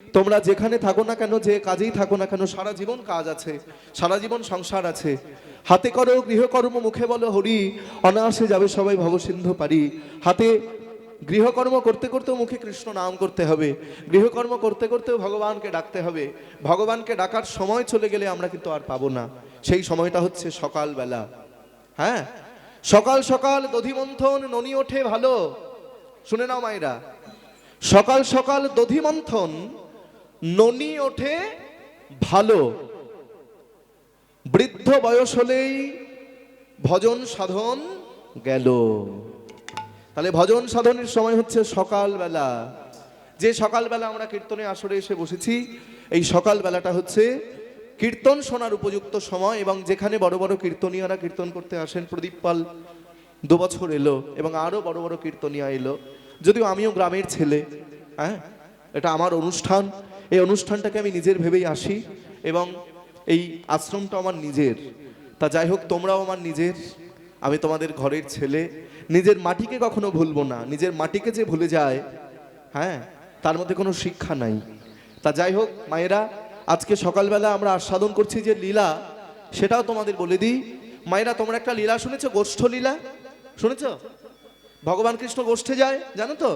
তোমরা যেখানে থাকো না কেন, যে কাজেই থাকো না কেন, সারা জীবন কাজ আছে, সারা জীবন সংসার আছে। হাতে করো গৃহকর্ম, মুখে বলো হরি, অনায়াসে যাবে সবাই ভবসিন্ধু পারি। হাতে গৃহকর্ম করতে করতেও মুখে কৃষ্ণ নাম করতে হবে, গৃহকর্ম করতে করতেও ভগবানকে ডাকতে হবে। ভগবানকে ডাকার সময় চলে গেলে আমরা কিন্তু আর পাবো না। সেই সময়টা হচ্ছে সকালবেলা। হ্যাঁ, সকাল সকাল দধিমন্থন ননি ওঠে ভালো। শুনে নাও মায়েরা, সকাল সকাল দধিমন্থন ননি ওঠে ভালো। বৃদ্ধ বয়স হলেই ভজন সাধন গেল। তাহলে ভজন সাধনের সময় হচ্ছে সকালবেলা। যে সকালবেলা আমরা কীর্তনে আসরে এসে বসেছি, এই সকালবেলাটা হচ্ছে কীর্তন শোনার উপযুক্ত সময়। এবং যেখানে বড় বড় কীর্তনীয়রা কীর্তন করতে আসেন, প্রদীপ পাল 2 বছর এলো এবং আরো বড় বড় কীর্তনিয়া এলো। যদিও আমিও গ্রামের ছেলে, হ্যাঁ, এটা আমার অনুষ্ঠান, এই অনুষ্ঠানটাকে আমি নিজের ভেবেই আসি এবং এই আশ্রমটা আমার নিজের। তা যাই হোক, তোমরাও আমার নিজের, আমি তোমাদের ঘরের ছেলে। নিজের মাটিকে কখনো ভুলবো না। নিজের মাটিকে যে ভুলে যায়, হ্যাঁ, তার মধ্যে কোনো শিক্ষা নাই। তা যাই হোক মায়েরা, আজকে সকালবেলা আমরা আস্বাদন করছি যে লীলা, সেটাও তোমাদের বলে দিই। মায়েরা, তোমরা একটা লীলা শুনেছো, গোষ্ঠ লীলা শুনেছো? ভগবান কৃষ্ণ গোষ্ঠে যায়, জানো তো?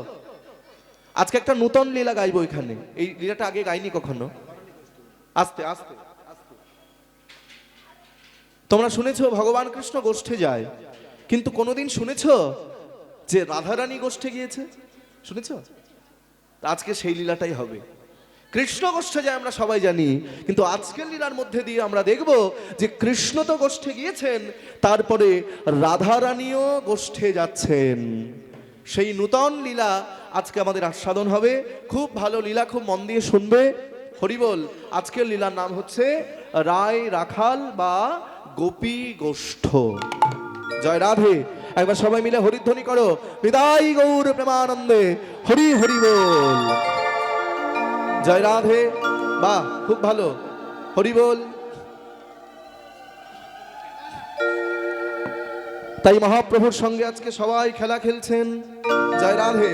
আজকে একটা নূতন লীলা গাইবো এখানে। এই লীলাটা আগে গাইনি কখনো। আস্তে আস্তে আস্তে। তোমরা শুনেছো ভগবান কৃষ্ণ গোষ্ঠে যায়, কিন্তু কোনোদিন শুনেছো যে রাধারানী গোষ্ঠে গিয়েছে? শুনেছো? আজকে সেই লীলাটাই হবে। কৃষ্ণ গোষ্ঠে যায় আমরা সবাই জানি, কিন্তু আজকের লীলার মধ্যে দিয়ে আমরা দেখব যে কৃষ্ণ তো গোষ্ঠে গিয়েছেন, তারপরে রাধারানীও গোষ্ঠে যাচ্ছেন। সেই নূতন লীলা আজকে আমাদের আস্বাদন হবে। খুব ভালো লীলা, খুব মন দিয়ে শুনবে। হরিবল। আজকের লীলার নাম হচ্ছে রায় রাখাল বা গোপী গোষ্ঠ। জয় রাধে। একবার সবাই মিলে হরিধ্বনি করো, হৃদয় গৌর প্রেমানন্দে হরি হরি বল। জয় রাধে। বাহ, খুব ভালো, হরি বল। তাই মহাপ্রভুর সঙ্গে আজকে সবাই খেলা খেলছেন। জয় রাধে।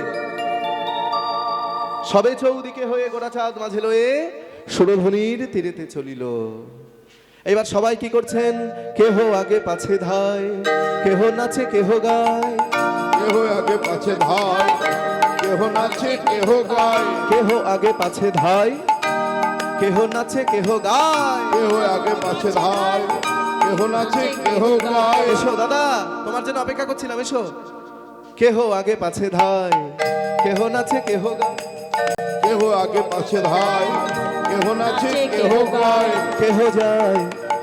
সবে চৌদিকে হয়ে গোড়াচাঁদ মাঝে লয়ে সুরধ্বনির তীরেতে চলিল। এবার সবাই কি করছেন? কেহ আগে পাছে ধায়, কেহ নাচে কেহ গায়। কেহ আগে পাছে ধায়, কেহ নাচে কেহ গায়। কেহ আগে পাছে ধায়, কেহ নাচে কেহ গায়। কেহ আগে পাছে ধায়, কেহ নাচে কেহ গায়। এসো দাদা, তোমার জন্য অপেক্ষা করছিলাম, এসো। কেহ আগে পাছে ধায়, কেহ নাচে কেহ গায়। কেহ আগে পাছে ধায়, কেহ নাচে কেহ গায়। কেহ যায়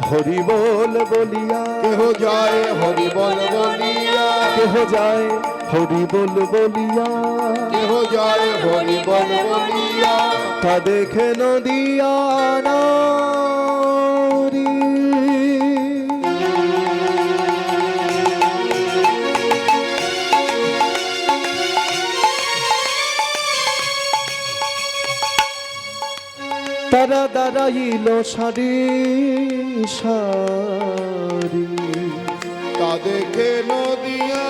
হরি বল বলিয়া, কেহ যায় হরি বল বলিয়া। কেহ যায় হরি বল বলিয়া। কেহ যায় হরি বল বলিয়া। তা দেখে নদিয়া নারী। তারা দাঁড়াইল সারি সারি। তা দেখে নদিয়া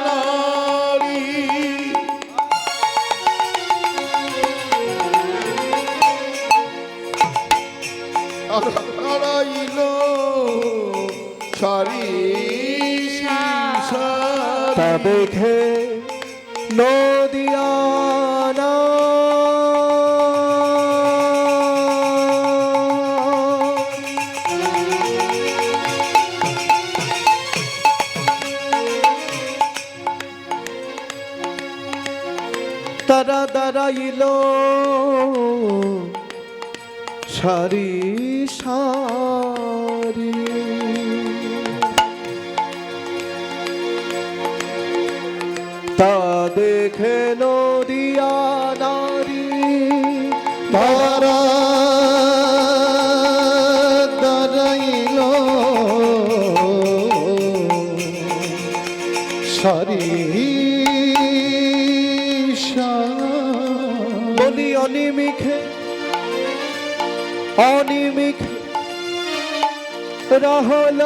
নারী। দাঁড়াইল সারি সারি। তা দেখে নদিয়া তারা দাঁড়াইল সারি সারি। তা দেখে নদিয়া নারী। তারা দাঁড়াইল সারি বলি অনিমিখে অনিমিখ রহল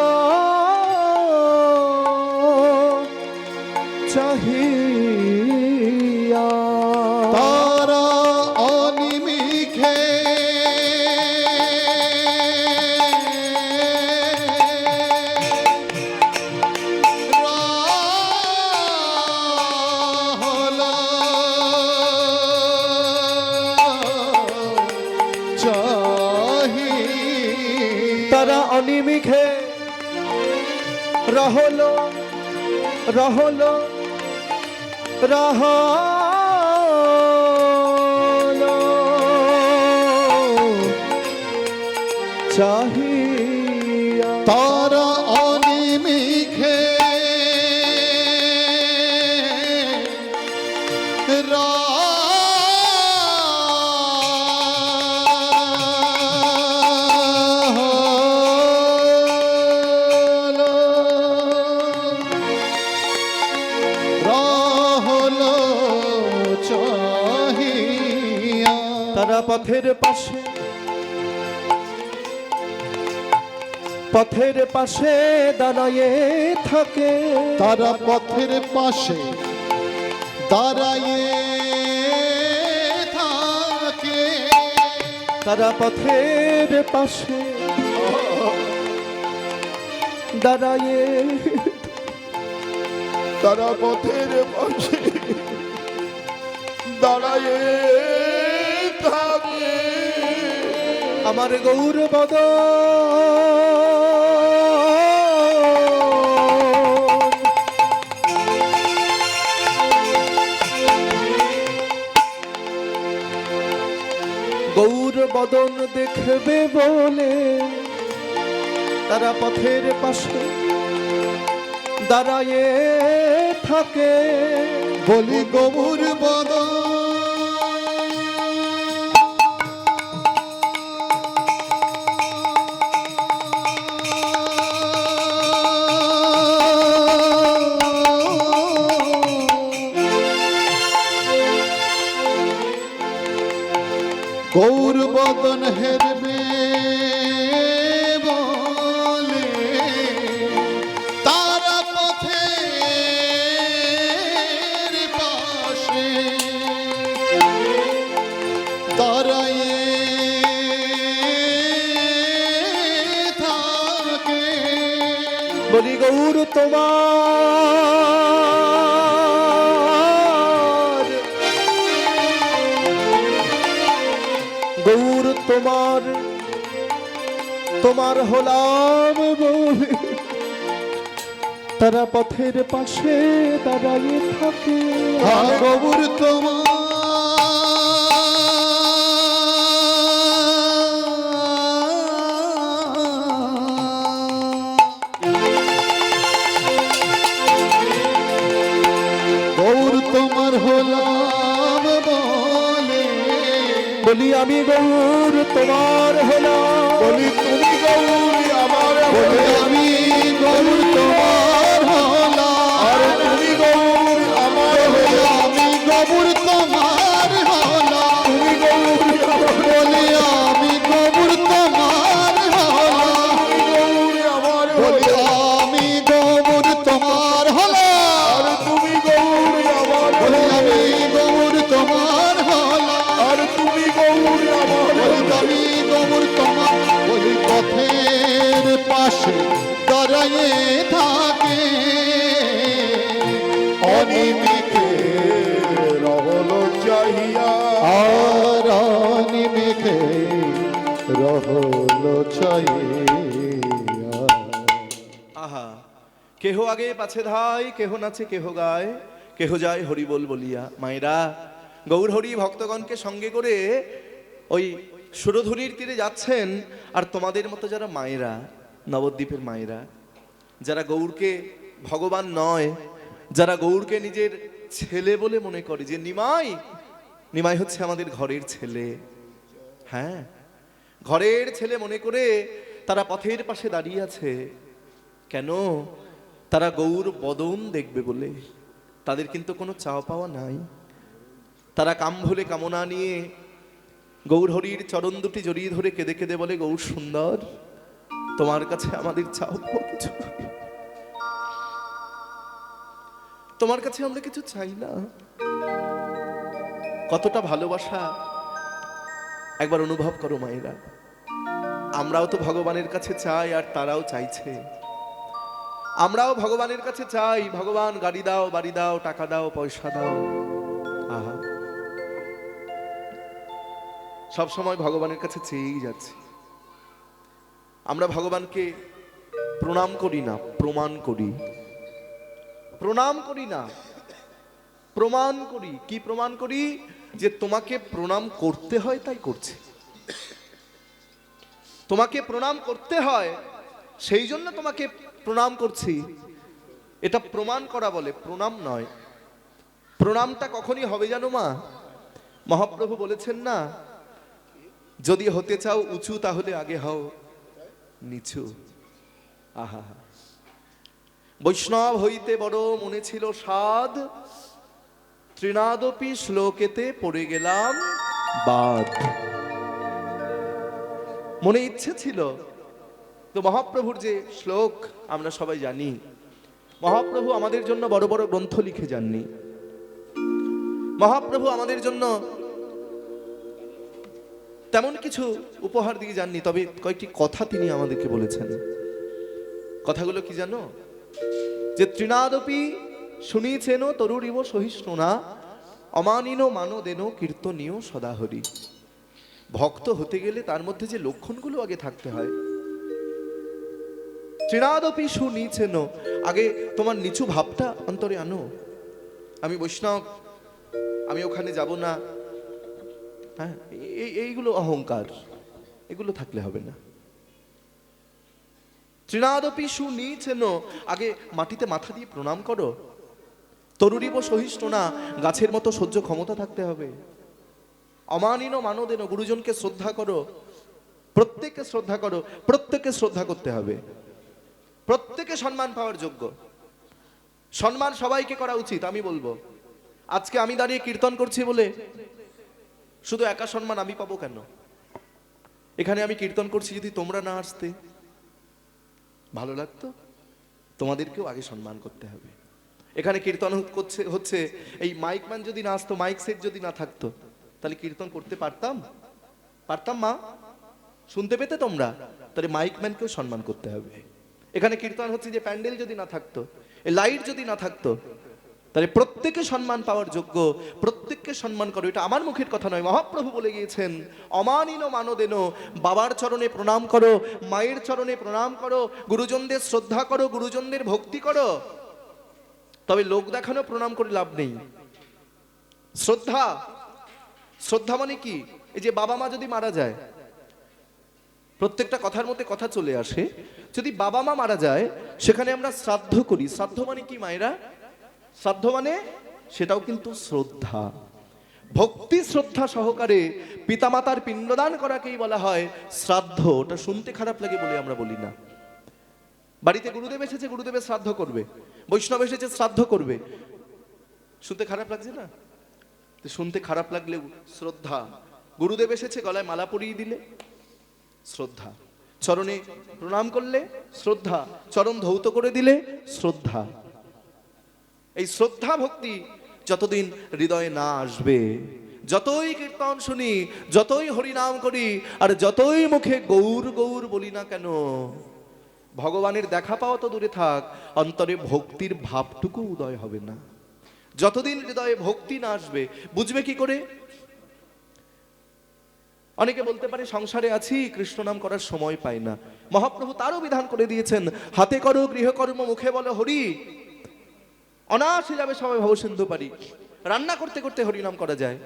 চাহিয়া। তারা অনিমিখে রহলো রহলো রহলো চাহিয়া তারা অনিমিখে তারা পথের পাশে দাঁড়ায়ে থাকে, তারা পথের পাশে দাঁড়ায়ে থাকে, তারা পথের পাশে দাঁড়ায়ে, তারা পথের পাশে দাঁড়ায়ে থাকে। আমার গৌরবদ গৌর বদন দেখবে বলে তারা পথের পাশে দাঁড়ায়ে থাকে। বলি গৌর বদন গৌর বদন হেরবে বলে তারা পথের পাশে দাঁড়ায়ে থাকে। বলি গৌর তোমার, গৌর তোমার, তোমার হলাম বলে তারা পথের পাশে দাঁড়ায়ে থাকে। গৌর তোমার, গৌর তোমার হলাম বলে, বলি আমি গৌর তোমার হলাম, বলি তুমি গৌর আমার, বলি আমি গৌর তোমার হলাম, আর তুমি গৌর আমার, বলি আমি গৌর তোমার হলাম, তুমি গৌর আমার, বলি আমি গৌর তোমার হলাম, তুমি গৌর আমার, বলি আমি গৌর তোমার হলাম, আর তুমি গৌর আমার, বলি আমি গৌর তোমার হলাম, আর তুমি গৌর আমার, বলি আমি গৌর তোমার। বলি পথের পাশে দাঁড়ায়ে থাকে, অনিমিখে রহলো চাহিয়া, আর অনিমিখে রহলো চাহিয়া। আহা, কেহ আগে পাছে ধায়, কেহ নাচে কেহ গায়, কেহ যায় হরি বল বলিয়া। মায়েরা গৌর হরি ভক্তগণকে সঙ্গে করে ওই সুরধুনির তীরে যাচ্ছেন। আর তোমাদের মতো যারা মায়েরা, নবদ্বীপের মায়েরা, যারা গৌরকে ভগবান নয়, যারা গৌরকে নিজের ছেলে বলে মনে করে, যে নিমাই, নিমাই হচ্ছে আমাদের ঘরের ছেলে, হ্যাঁ ঘরের ছেলে মনে করে তারা পথের পাশে দাঁড়িয়ে আছে। কেন? তারা গৌর বদন দেখবে বলে। তাদের কিন্তু কোনো চাওয়া পাওয়া নাই। তারা কাম ভুলে কামনা নিয়ে গৌর হরির চরণ দুটি জড়িয়ে ধরে কেঁদে কেঁদে বলে, গৌর সুন্দর, তোমার কাছে আমাদের চাওয়া পাওয়া কিছু নাই, তোমার কাছে আমরা কিছু চাই না। কতটা ভালোবাসা একবার অনুভব করো মায়েরা। আমরাও তো ভগবানের কাছে চাই, আর তারাও চাইছে। আমরাও ভগবানের কাছে চাই, ভগবান গাড়ি দাও, বাড়ি দাও, টাকা দাও, পয়সা দাও। আহা, সব সময় ভগবানের কাছে চেয়েই যাচ্ছি। আমরা ভগবানকে প্রণাম করি না, প্রমাণ করি। প্রণাম করি না, প্রমাণ করি। কি প্রমাণ করি? যে তোমাকে প্রণাম করতে হয় তাই করছি। তোমাকে প্রণাম করতে হয় সেই জন্য তোমাকে প্রণাম করছি। এটা প্রমাণ করা বলে, প্রণাম নয়। প্রণামটা কখনই হবে জানো মা? মহাপ্রভু বলেছেন না, যদি হতে চাও উঁচু তাহলে আগে হও নিচু। আহা, বৈষ্ণব হইতে বড় মনে ছিল সাধ, ত্রিনাদপি শ্লোকেতে পড়ে গেলাম বাদ। মনে ইচ্ছে ছিল তো মহাপ্রভুর যে শ্লোক আমরা সবাই জানি, মহাপ্রভু আমাদের জন্য বড় বড় গ্রন্থ লিখে যাননি। মহাপ্রভু আমাদের জন্য তেমন কিছু উপহার দিয়ে যাননি, তবে কয়েকটি কথা তিনি আমাদেরকে বলেছেন। কথাগুলো কি জানো? যে ত্রিনাদপি শুনিছেন তরুরিব সহিষ্ণুনা, অমানিনো মানদেনো কীর্তনীয় সদাহরি। ভক্ত হতে গেলে তার মধ্যে যে লক্ষণগুলো আগে থাকতে হয়। ত্রিনাদপি শুনিছেন, আগে তোমার নিচু ভাবটা অন্তরে আনো। আমি বৈষ্ণব, আমি ওখানে যাব না, হ্যাঁ, এইগুলো অহংকার, এগুলো থাকলে হবে না। ত্রিনাদপি শুনিছেন, আগে মাটিতে মাথা দিয়ে প্রণাম করো। তরুরিব সহিষ্ণুনা, গাছের মতো সহ্য ক্ষমতা থাকতে হবে। অমানিনো মানদেনো, গুরুজনকে শ্রদ্ধা করো, প্রত্যেককে শ্রদ্ধা করো, প্রত্যেককে শ্রদ্ধা করতে হবে। প্রত্যেকে সম্মান পাওয়ার যোগ্য, সম্মান সবাইকে করা উচিত। আমি বলবো, আজকে আমি দাঁড়িয়ে কীর্তন করছি বলে শুধু একা সম্মান আমি পাবো কেন? এখানে আমি কীর্তন করছি, যদি তোমরা না আসতে ভালো লাগতো? তোমাদেরকেও আগে সম্মান করতে হবে। এখানে কীর্তন হচ্ছে, এই মাইকম্যান যদি না আসতো, মাইক সেট যদি না থাকতো, তাহলে কীর্তন করতে পারতাম? পারতাম মা? শুনতে পেতে তোমরা? তাহলে মাইকম্যানকেও সম্মান করতে হবে। এখানে কীর্তন হচ্ছে, যে প্যান্ডেল যদি না থাকতো, এই লাইট যদি না থাকতো, তাহলে প্রত্যেকে সম্মান পাওয়ার যোগ্য। প্রত্যেককে সম্মান করো, এটা আমার মুখের কথা নয়, মহাপ্রভু বলে গিয়েছেন। অমানিনো মানদেনো, বাবার চরণে প্রণাম করো, মায়ের চরণে প্রণাম করো, গুরুজনদের শ্রদ্ধা করো, গুরুজনদের ভক্তি করো। তবে লোক দেখানো প্রণাম করে লাভ নেই। শ্রদ্ধা, শ্রদ্ধা মানে কি? এই যে বাবা মা যদি মারা যায়, প্রত্যেকটা কথার মধ্যে কথা চলে আসে, যদি বাবা মা মারা যায় সেখানে আমরা শ্রাদ্ধ করি। শ্রাদ্ধ মানে কি মায়েরা? শ্রাদ্ধ মানে সেটাও কিন্তু শ্রদ্ধা। ভক্তি শ্রদ্ধা সহকারে পিতামাতার পিণ্ডদান করাকেই বলা হয় শ্রাদ্ধ। ওটা শুনতে খারাপ লাগে বলে আমরা বলি না। বাড়িতে গুরুদেব এসেছে, গুরুদেবের শ্রাদ্ধ করবে, বৈষ্ণব এসেছে শ্রাদ্ধ করবে, শুনতে খারাপ লাগছে না? শুনতে খারাপ লাগলে শ্রদ্ধা। গুরুদেব এসেছে, গলায় মালা পরিয়ে দিলে শ্রদ্ধা, চরণে প্রণাম করলে শ্রদ্ধা, চরণ ধৌত করে দিলে শ্রদ্ধা। এই শ্রদ্ধা ভক্তি যতদিন হৃদয়ে না আসবে, যতই কীর্তন শুনি, যতই হরিনাম করি, আর যতই মুখে গৌর গৌর বলি না কেন, ভগবানের দেখা পাওয়া তো দূরে থাক, অন্তরে ভক্তির ভাবটুকু উদয় হবে না। যতদিন হৃদয়ে ভক্তি না আসবে, বুঝবে কি করে? অনেকে বলতে পারে সংসারে আছি, কৃষ্ণ নাম করার সময় পাই না। মহাপ্রভু তারও বিধান করে দিয়েছেন, হাতে করো গৃহকর্ম, মুখে বলো হরি। অনায়াসে যাবে সবাই ভবসিন্ধু পারি। রান্না করতে করতে হরিনাম করা যায়,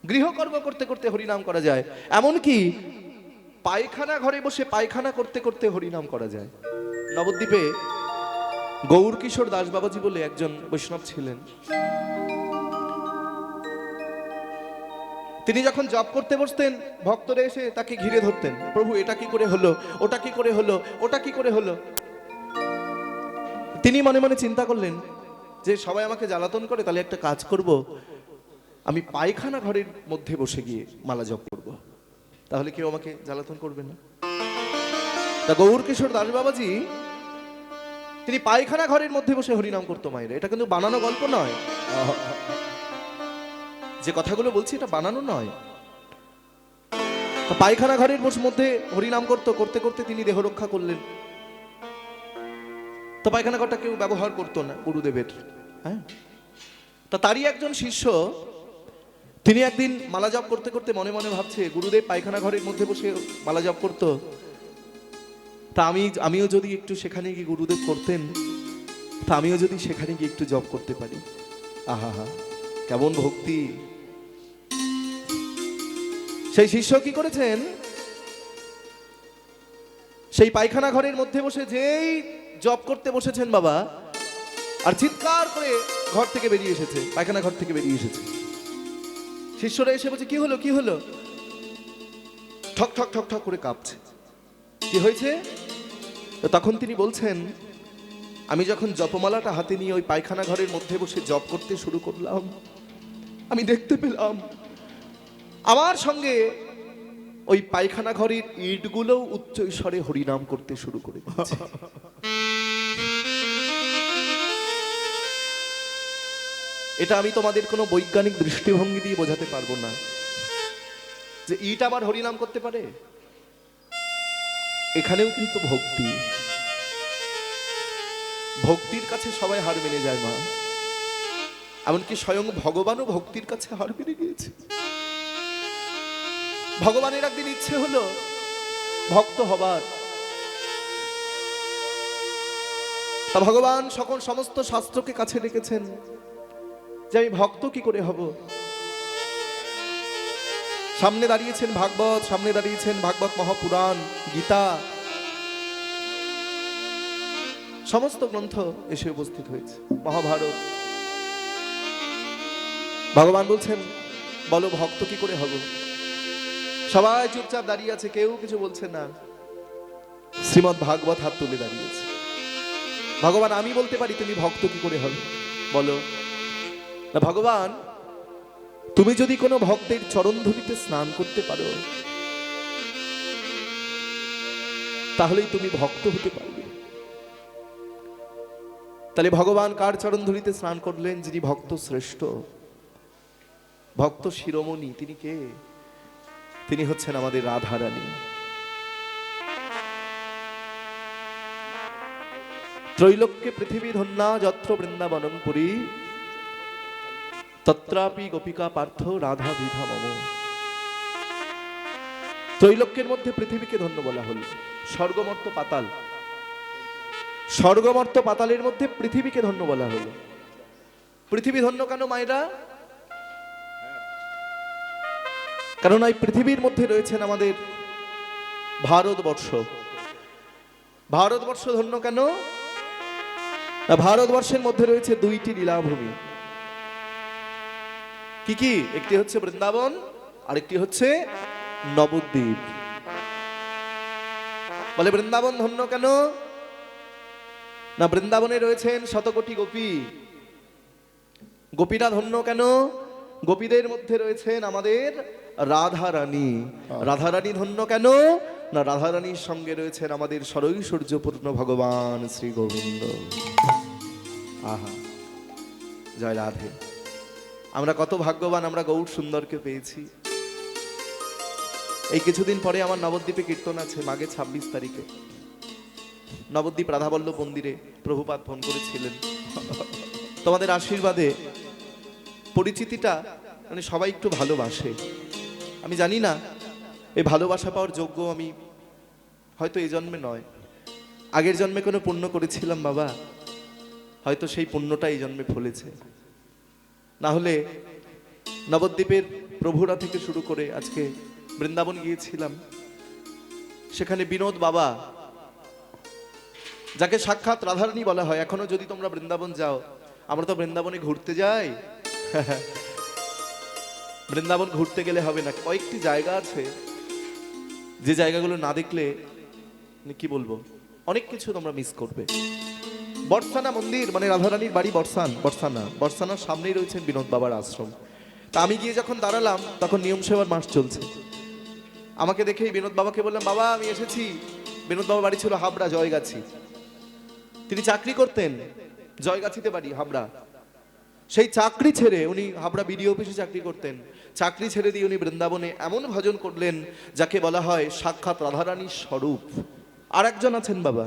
গৃহকর্ম করতে করতে হরিনাম করা যায়, এমনকি পায়খানা ঘরে বসে পায়খানা করতে করতে হরিনাম করা যায়। নবদ্বীপে গৌর কিশোর দাস বাবাজি বলে একজন বৈষ্ণব ছিলেন। তিনি যখন জপ করতে বসতেন, ভক্তরা এসে তাকে ঘিরে ধরতেন, প্রভু এটা কি করে হলো, ওটা কি করে হলো, ওটা কি করে হলো। তিনি মনে মনে চিন্তা করলেন যে সবাই আমাকে জ্বালাতন করে, তাহলে একটা কাজ করব, আমি পায়খানা ঘরের মধ্যে বসে গিয়ে মালা জপ করব, তাহলে কেউ আমাকে জ্বালাতন করবে না। তা গৌর কিশোর দাস বাবাজি তিনি পায়খানা ঘরের মধ্যে বসে হরিনাম করতো মায়েরা। এটা কিন্তু বানানো গল্প নয়, যে কথাগুলো বলছি এটা বানানো নয়। পায়খানা ঘরের মধ্যে হরিনাম করতে করতে তিনি দেহ রক্ষা করলেন। তো পায়খানা ঘরটা কেউ ব্যবহার করতো না গুরুদেবের, হ্যাঁ। তা তারই একজন শিষ্য, তিনি একদিন মালা জপ করতে করতে মনে মনে ভাবছে, গুরুদেব পায়খানা ঘরের মধ্যে বসে মালা জপ করতো, তা আমিও যদি একটু সেখানে গিয়ে গুরুদেব করতেন, তা আমিও যদি সেখানে গিয়ে একটু জপ করতে পারি। আহা হা, কেমন ভক্তি! সেই শিষ্য কি করেছেন, সেই পায়খানা ঘরের মধ্যে বসে যেই জপ করতে বসেছেন বাবা, আর চিৎকার করে ঘর থেকে বেরিয়ে এসেছে, পায়খানা ঘর থেকে বেরিয়ে এসেছে। শিষ্যরা এসে বলছে, কি হলো কি হলো? ঠক ঠক ঠক ঠক করে কাঁপছে। কি হয়েছে? তো তখন তিনি বলছেন, আমি যখন জপমালাটা হাতে নিয়ে ওই পায়খানা ঘরের মধ্যে বসে জপ করতে শুরু করলাম, আমি দেখতে পেলাম আমার সঙ্গে ওই পায়খানা ঘরের ইটগুলো উচ্চ স্বরে হরিনাম করতে শুরু করে দিয়েছে। এটা আমি তোমাদের কোনো বৈজ্ঞানিক দৃষ্টিভঙ্গি দিয়ে বোঝাতে পারবো না যে ইট আবার হরিনাম করতে পারে। এখানেও কিন্তু ভক্তি, ভক্তির কাছে সবাই হার মেনে যায় মা। এমনকি স্বয়ং ভগবানও ভক্তির কাছে হার মেনে গিয়েছে। ভগবানের একদিন ইচ্ছে হলো ভক্ত হবার, তা ভগবান সমস্ত শাস্ত্রকে কাছে রেখেছেন যে আমি ভক্ত কি করে হব। সামনে দাঁড়িয়েছেন ভাগবত, সামনে দাঁড়িয়েছেন ভাগবত মহাপুরাণ, গীতা, সমস্ত গ্রন্থ এসে উপস্থিত হয়েছে, মহাভারত। ভগবান বলছেন, বলো ভক্ত কি করে হব? সবাই চুপচাপ দাঁড়িয়ে আছে, কেউ কিছু বলছে না। শ্রীমদ্ ভাগবত হাত তুলে দাঁড়িয়েছে। ভগবান, আমি বলতে পারি তুমি ভক্ত কি করে হবে, বলো না। ভগবান, তুমি যদি কোনো ভক্তের চরণ ধুলিতে স্নান করতে পারো, তাহলেই তুমি ভক্ত হতে পারবে। তাহলে ভগবান কার চরণ ধুলিতে স্নান করলেন? যিনি ভক্ত শ্রেষ্ঠ, ভক্ত শিরোমণি। তিনি কে? তিনি হচ্ছেন আমাদের রাধা রানী। ত্রৈলোক্যে পৃথিবী ধন্যা যত্র বৃন্দাবনম পুরী তত্রাপি গোপিকা পার্থ রাধা বিধা মম। ত্রৈলোক্যের মধ্যে পৃথিবীকে ধন্য বলা হল। স্বর্গমর্ত পাতাল, স্বর্গমর্ত পাতালের মধ্যে পৃথিবীকে ধন্য বলা হলো। পৃথিবী ধন্য কেন মায়েরা? কারণ এই পৃথিবীর মধ্যে রয়েছেন আমাদের ভারতবর্ষ। ভারতবর্ষ ধন্য কেন? ভারতবর্ষের মধ্যে রয়েছে দুইটি লীলাভূমি। কি কি? একটি হচ্ছে বৃন্দাবন, আরেকটি হচ্ছে নবদ্বীপ। বলে বৃন্দাবন ধন্য কেন? না, বৃন্দাবনে রয়েছেন শতকোটি গোপী। গোপীরা ধন্য কেন? গোপীদের মধ্যে রয়েছেন আমাদের রাধা রানী। রাধা রানী ধন্য কেন? না, রাধা রানীর সঙ্গে রয়েছেন আমাদের সরৈশ্বর্যপূর্ণ ভগবান শ্রী গোবিন্দ। আহা, জয় রাধে। আমরা কত ভাগ্যবান, আমরা গৌর সুন্দরকে পেয়েছি। এই কিছুদিন পরে আমার নবদ্বীপে কীর্তন আছে, মাঘে 26 তারিখে। নবদ্বীপ রাধাবল্লভ মন্দিরে প্রভুপাদ ফোন করেছিলেন। তোমাদের আশীর্বাদে পরিচিতিটা মানে সবাই একটু ভালোবাসে। আমি জানি না এই ভালোবাসা পাওয়ার যোগ্য আমি হয়তো এই জন্মে নয়, আগের জন্মে কোনো পুণ্য করেছিলাম বাবা, হয়তো সেই পুণ্যটা এই জন্মে ফলেছে। না হলে নবদ্বীপের প্রভুরা থেকে শুরু করে আজকে বৃন্দাবন গিয়েছিলাম, সেখানে বিনোদ বাবা, যাকে সাক্ষাৎ রাধারানী বলা হয়। এখনো যদি তোমরা বৃন্দাবন যাও, আমরা তো বৃন্দাবনে ঘুরতে যাই, বৃন্দাবন ঘুরতে গেলে হবে না, কয়েকটি জায়গা আছে যে জায়গাগুলো না দেখলে কি বলবো, অনেক কিছু তোমরা মিস করবে। বর্ষানা মন্দির, মানে রাধারানীর বাড়ি বর্ষানার সামনেই রয়েছেন বিনোদ বাবার আশ্রম। তা আমি গিয়ে যখন দাঁড়ালাম, তখন নিয়ম সেবার মাস চলছে। আমাকে দেখেই বিনোদ বাবাকে বললাম, বাবা আমি এসেছি। বিনোদ বাবার বাড়ি ছিল হাবড়া, জয়গাছি। তিনি চাকরি করতেন জয়গাছিতে বাড়ি, হাবড়া। সেই চাকরি ছেড়ে, উনি হাবড়া বিডিও অফিসে চাকরি করতেন, চাকরি ছেড়ে দিয়ে উনি বৃন্দাবনে এমন ভজন করলেন যাকে বলা হয় সাক্ষাৎ রাধারানীর স্বরূপ। আর একজন আছেন বাবা,